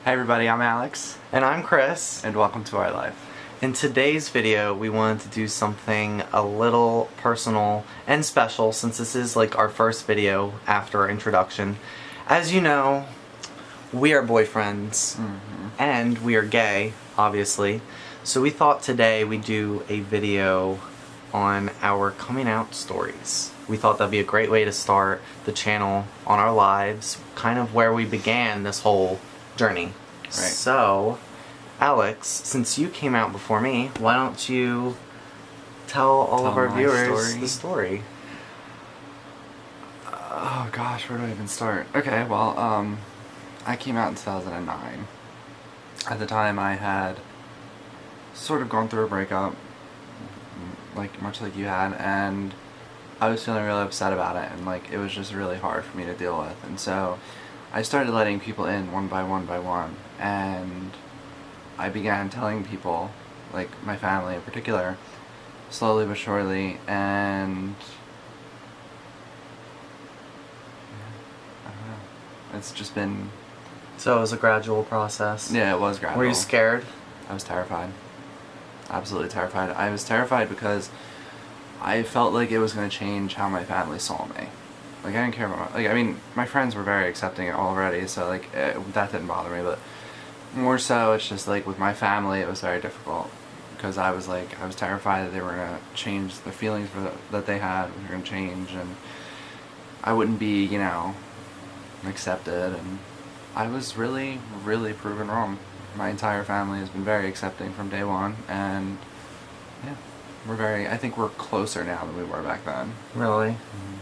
Hey everybody, I'm Alex. And I'm Chris. And welcome to our life. In today's video, we wanted to do something a little personal and special since this is like our first video after our introduction. As you know, we are boyfriends and we are gay, obviously. So we thought today we'd do a video on our coming out stories. We thought that'd be a great way to start the channel on our lives, kind of where we began this whole journey. Right. So, Alex, since you came out before me, why don't you tell all of our viewers the story? Oh gosh, where do I even start? Okay, well, I came out in 2009. At the time, I had sort of gone through a breakup, much like you had, and I was feeling really upset about it, and it was just really hard for me to deal with. And so I started letting people in one by one, and I began telling people, like my family in particular, slowly but surely, and I don't know. It's just been... So it was a gradual process. Yeah, it was gradual. Were you scared? I was terrified. Absolutely terrified. I was terrified because I felt like it was going to change how my family saw me. I didn't care about my friends were very accepting already, so that didn't bother me, but more so it's just with my family it was very difficult because I was terrified that they were going to change the feelings that they had, were going to change, and I wouldn't be, accepted, and I was really, really proven wrong. My entire family has been very accepting from day one, and yeah, I think we're closer now than we were back then. Really? Mm-hmm.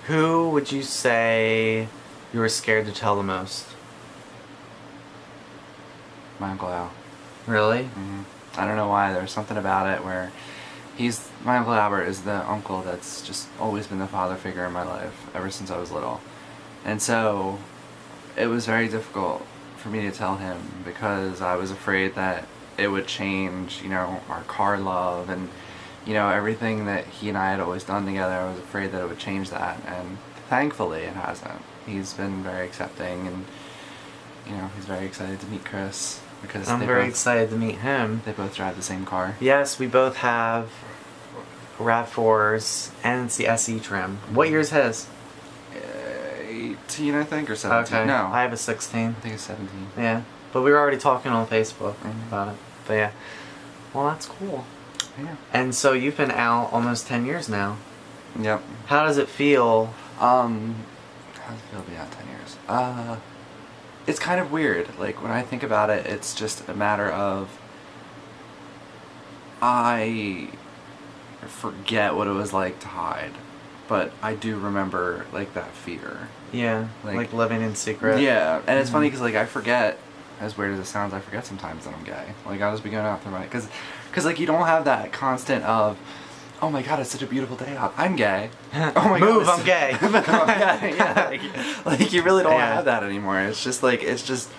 Who would you say you were scared to tell the most? My Uncle Al. Really? Mm-hmm. I don't know why. There's something about it where my Uncle Albert is the uncle that's just always been the father figure in my life ever since I was little. And so it was very difficult for me to tell him because I was afraid that it would change, our car love and everything that he and I had always done together. I was afraid that it would change that, and thankfully it hasn't. He's been very accepting, and he's very excited to meet Chris because I'm very excited to meet him. They both drive the same car. Yes, we both have RAV4s, and it's the SE trim. What year's his? 18, I think, or 17. Okay. No, I have a 16. I think it's 17. Yeah, but we were already talking on Facebook about it. But yeah, well, that's cool. Yeah. And so you've been out almost 10 years now. Yep. How does it feel? How does it feel to be out 10 years? It's kind of weird. When I think about it, it's just a matter of I forget what it was like to hide, but I do remember that fear. Yeah, like living in secret. Yeah, and it's funny because I forget, as weird as it sounds, I forget sometimes that I'm gay. I'll just be going out through my... Because you don't have that constant of, oh my god, it's such a beautiful day out. I'm gay. Oh my Move, god. I'm gay. Yeah, you really don't have that anymore. It's just It's just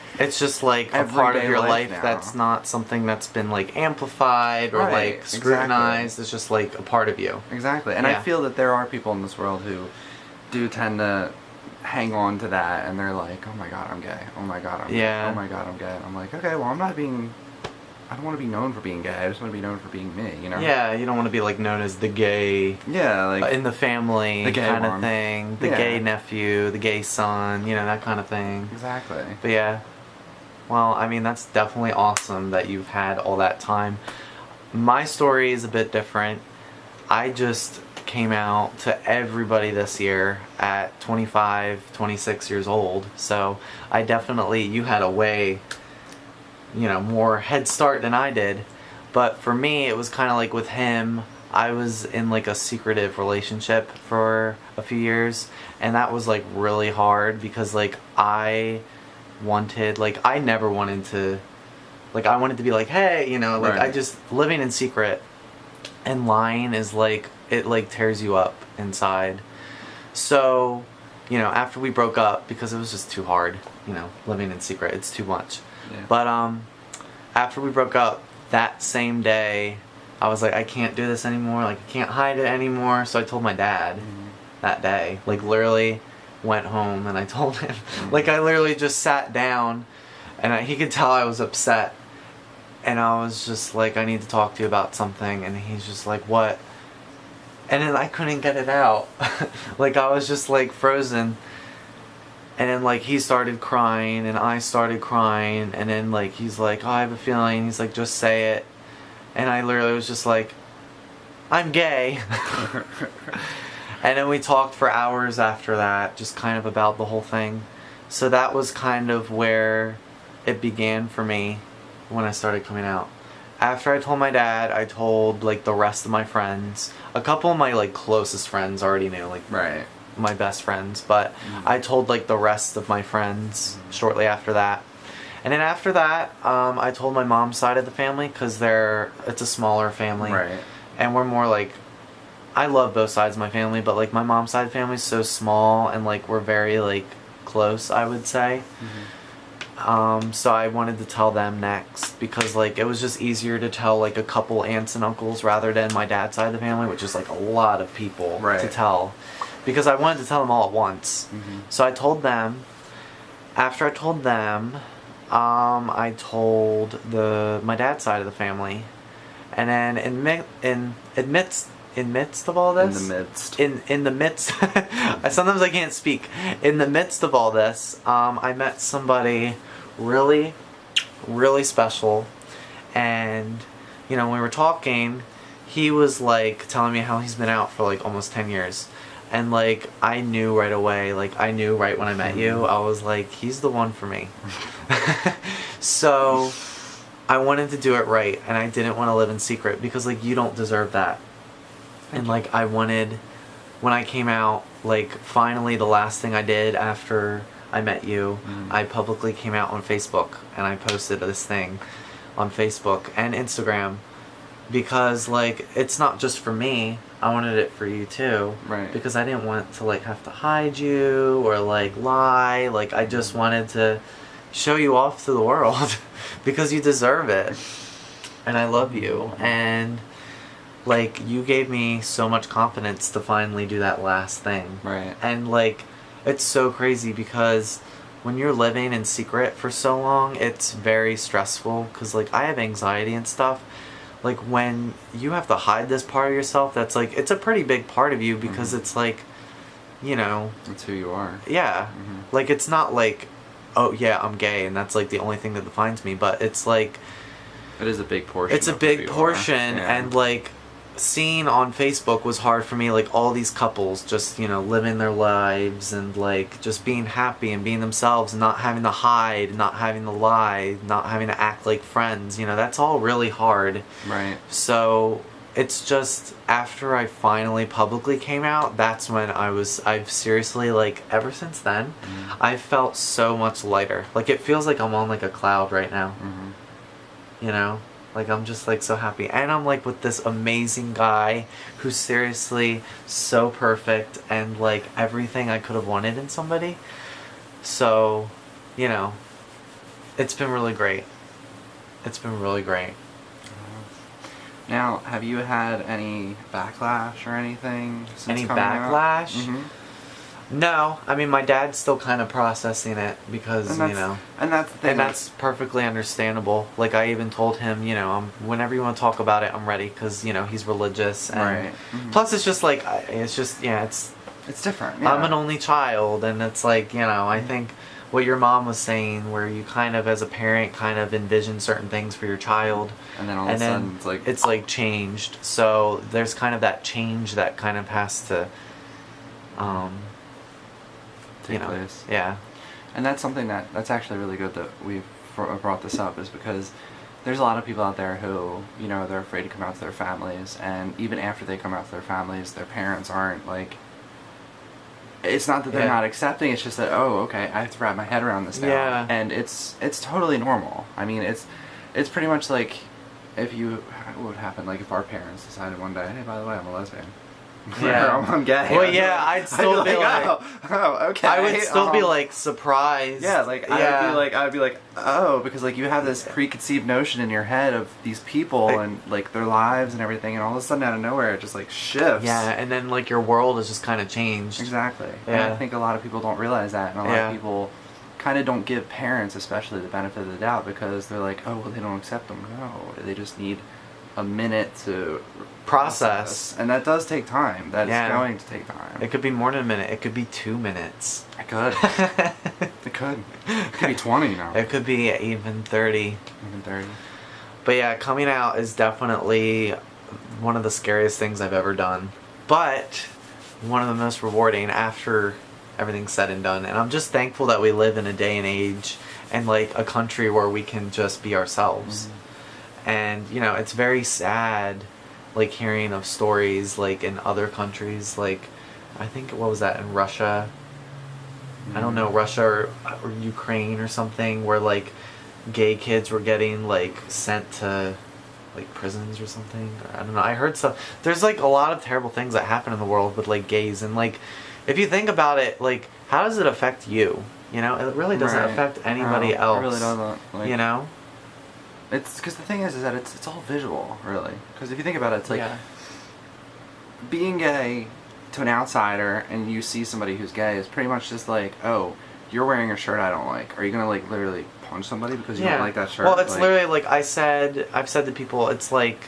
a part of your life that's not something that's been amplified or scrutinized. Exactly. It's just a part of you. Exactly. And I feel that there are people in this world who do tend to hang on to that, and they're like, oh my god, I'm gay. Oh my god, I'm gay. Oh my god, I'm gay. And I'm like, okay, well, I don't want to be known for being gay. I just want to be known for being me, Yeah, you don't want to be known as the gay... Yeah, in the family the gay kind one. of thing. The gay nephew, the gay son, that kind of thing. Exactly. But yeah, well, that's definitely awesome that you've had all that time. My story is a bit different. I just came out to everybody this year at 25, 26 years old. So I definitely, you had a way... more head start than I did. But for me, it was kind of with him, I was in a secretive relationship for a few years, and that was really hard because I wanted, I never wanted to, I wanted to be hey, Right. I just, living in secret and lying is it tears you up inside. So, after we broke up, because it was just too hard, living in secret, it's too much. Yeah. But after we broke up, that same day, I was I can't do this anymore. I can't hide it anymore. So I told my dad that day. Literally went home and I told him. I literally just sat down and he could tell I was upset. And I was just like, I need to talk to you about something. And he's just like, what? And then I couldn't get it out. Like, I was just like frozen. And then like he started crying and I started crying. And then like he's like, oh, I have a feeling. He's like, just say it. And I literally was just like, I'm gay. And then we talked for hours after that, just kind of about the whole thing. So that was kind of where it began for me when I started coming out. After I told my dad, I told like the rest of my friends. A couple of my like closest friends already knew, like Right. my best friends, but I told like the rest of my friends shortly after that. And then after that, I told my mom's side of the family because it's a smaller family. Right. And we're more like, I love both sides of my family, but like my mom's side of the family is so small and like we're very like close, I would say. So I wanted to tell them next because like it was just easier to tell like a couple aunts and uncles rather than my dad's side of the family, which is like a lot of people to tell, because I wanted to tell them all at once. So I told them. After I told them, I told my dad's side of the family, and then in midst of all this, in the midst, sometimes I can't speak. In the midst of all this, I met somebody really, really special, and you know, when we were talking, he was like telling me how he's been out for like almost 10 years. And like I knew right away, like I knew right when I met you, I was like, he's the one for me. So I wanted to do it right, and I didn't want to live in secret because like you don't deserve that. And like I wanted, when I came out, like finally the last thing I did after I met you, I publicly came out on Facebook and I posted this thing on Facebook and Instagram because like it's not just for me, I wanted it for you too. Right. Because I didn't want to like have to hide you or like lie, like I just wanted to show you off to the world because you deserve it. And I love you, and like you gave me so much confidence to finally do that last thing. Right. And like it's so crazy because when you're living in secret for so long, it's very stressful because like I have anxiety and stuff. Like when you have to hide this part of yourself, that's like, it's a pretty big part of you because it's like, you know, That's who you are. yeah, like it's not like, oh yeah, I'm gay and that's like the only thing that defines me, but it's like, It is a big portion. it's a of who you big are. portion. Yeah. And like seeing on Facebook was hard for me, like all these couples just, you know, living their lives and like just being happy and being themselves and not having to hide, not having to lie, not having to act like friends, you know, that's all really hard. Right. So it's just after I finally publicly came out, that's when I've seriously, like ever since then, I've felt so much lighter. Like it feels like I'm on like a cloud right now. You know? Like I'm just like so happy. And I'm like with this amazing guy who's seriously so perfect and like everything I could have wanted in somebody. So, you know, it's been really great. It's been really great. Now, have you had any backlash or anything since Any coming out? backlash? No, I mean my dad's still kind of processing it because And that's, you know, and that's the thing. and that's perfectly understandable. Like I even told him, you know, whenever you want to talk about it, I'm ready because you know he's religious. And Right. plus, it's just like it's just it's different. Yeah. I'm an only child, and it's like, you know, I think what your mom was saying, where you kind of as a parent kind of envision certain things for your child, And then all of a sudden it's like changed. So there's kind of that change that kind of has to take place. Yeah. And that's something that's actually really good that we've brought this up, is because there's a lot of people out there who, you know, they're afraid to come out to their families, and even after they come out to their families, their parents aren't like, it's not that they're not accepting, it's just that, oh, okay, I have to wrap my head around this now. Yeah. And it's totally normal. I mean, it's pretty much like what would happen like if our parents decided one day, hey, by the way, I'm a lesbian. Yeah. Or I'm gay. Well, yeah, I'd still be like, oh, okay. I would still be like surprised. Yeah, like I would be like, oh, because like you have this preconceived notion in your head of these people and like their lives and everything, and all of a sudden out of nowhere it just like shifts. Yeah, and then like your world has just kind of changed. Exactly. Yeah. And I think a lot of people don't realize that, and a lot of people kind of don't give parents especially the benefit of the doubt, because they're like, oh, well, they don't accept them. No, they just need a minute to Process. and that does take time. That's Yeah. going to take time. It could be more than a minute. It could be 2 minutes. It could. It could. It could be 20 now. It could be even 30. Even 30. But yeah, coming out is definitely one of the scariest things I've ever done. But one of the most rewarding after everything's said and done. And I'm just thankful that we live in a day and age and like a country where we can just be ourselves. And you know, it's very sad like hearing of stories like in other countries, like I think what was that in Russia? I don't know, Russia or Ukraine or something, where like gay kids were getting like sent to like prisons or something. I don't know. I heard stuff. There's like a lot of terrible things that happen in the world with like gays, and like if you think about it, like how does it affect you? You know, it really doesn't Right. affect anybody No, else. It really doesn't. Like, You know? It's because the thing is that it's all visual, really. Because if you think about it, it's like Yeah. being gay to an outsider, and you see somebody who's gay is pretty much just like, oh, you're wearing a shirt I don't like. Are you gonna like literally punch somebody because you don't like that shirt? Well, it's Like, literally like I've said to people, it's like,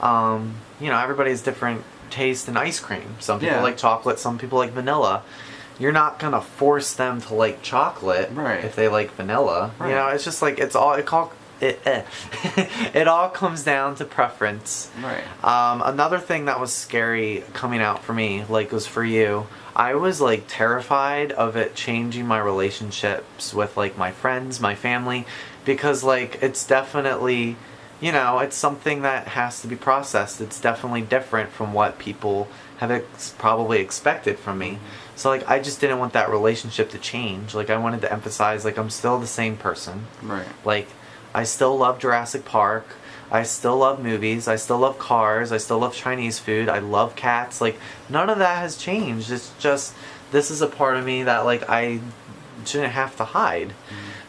you know, everybody has different taste in ice cream. Some people Yeah. like chocolate, some people like vanilla. You're not gonna force them to like chocolate Right. if they like vanilla. Right. You know, it's just like it all comes down to preference. Right. Another thing that was scary coming out for me, like was for you, I was like terrified of it changing my relationships with like my friends, my family, because like it's definitely, you know, it's something that has to be processed. It's definitely different from what people have probably expected from me. So like I just didn't want that relationship to change. Like I wanted to emphasize like I'm still the same person. Right. Like I still love Jurassic Park. I still love movies. I still love cars. I still love Chinese food. I love cats. Like none of that has changed. It's just this is a part of me that like I shouldn't have to hide.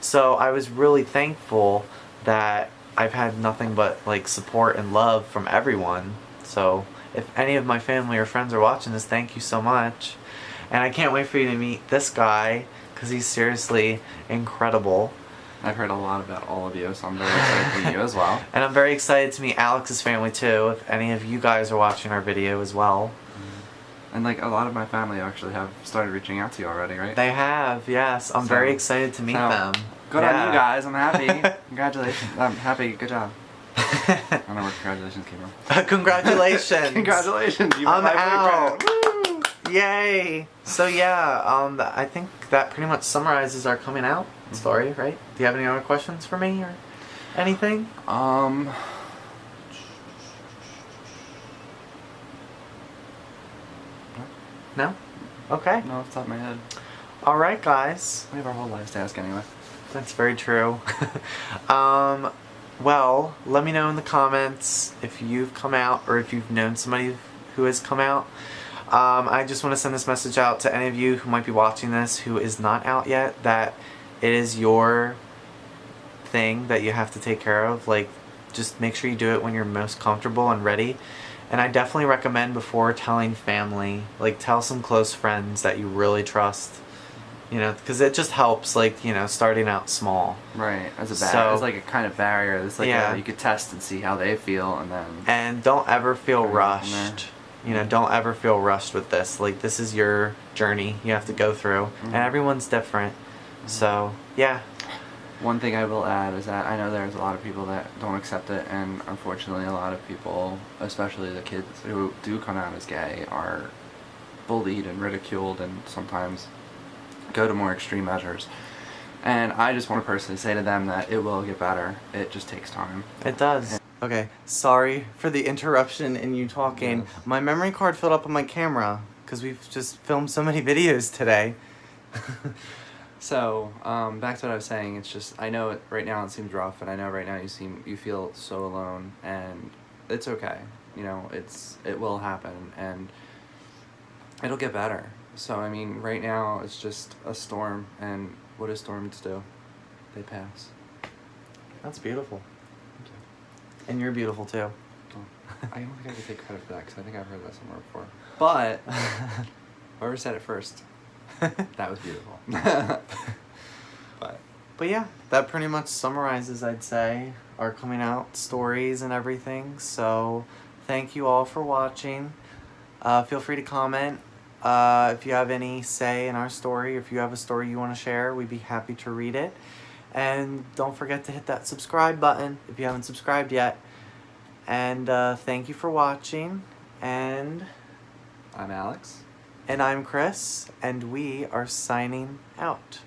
So I was really thankful that I've had nothing but like support and love from everyone. So if any of my family or friends are watching this, thank you so much. And I can't wait for you to meet this guy because he's seriously incredible. I've heard a lot about all of you, so I'm very excited to meet you as well. And I'm very excited to meet Alex's family too, if any of you guys are watching our video as well. And like a lot of my family actually have started reaching out to you already, right? They have, yes. I'm So- very excited to meet so, them. Good Yeah. on you guys. I'm happy. Congratulations. I'm happy. Good job. I don't know where congratulations came from. Congratulations. Congratulations. You I'm met my out. boyfriend. Woo! Yay. So yeah, I think that pretty much summarizes our coming out story, right? Do you have any other questions for me or anything? No? Okay. No, off the top of my head. All right, guys. We have our whole lives to ask anyway. That's very true. Well, let me know in the comments if you've come out or if you've known somebody who has come out. I just want to send this message out to any of you who might be watching this who is not out yet, that it is your thing that you have to take care of. Like, just make sure you do it when you're most comfortable and ready. And I definitely recommend before telling family, like tell some close friends that you really trust. You know, because it just helps, like, you know, starting out small. Right. As a So- it's like a kind of barrier. It's like Yeah. you could test and see how they feel, and then. And don't ever feel Go from rushed. You know, don't ever feel rushed with this. Like, this is your journey you have to go through. And everyone's different. So, yeah. One thing I will add is that I know there's a lot of people that don't accept it, and unfortunately a lot of people, especially the kids who do come out as gay, are bullied and ridiculed and sometimes go to more extreme measures. And I just want to personally say to them that it will get better. It just takes time. It does. Okay, sorry for the interruption in you talking. Yes. My memory card filled up on my camera because we've just filmed so many videos today. So, back to what I was saying, it's just, I know right now it seems rough, and I know right now you feel so alone, and it's okay. You know, it will happen, and it'll get better. So, I mean, right now it's just a storm, and what do storms do? They pass. That's beautiful. And you're beautiful too. I don't think I can take credit for that, because I think I've heard that somewhere before. But, whoever said it first, that was beautiful. But But yeah, that pretty much summarizes, I'd say, our coming out stories and everything. So thank you all for watching. Feel free to comment if you have any say in our story. If you have a story you want to share, we'd be happy to read it. And don't forget to hit that subscribe button if you haven't subscribed yet. And thank you for watching. And I'm Alex. I'm Chris, and we are signing out.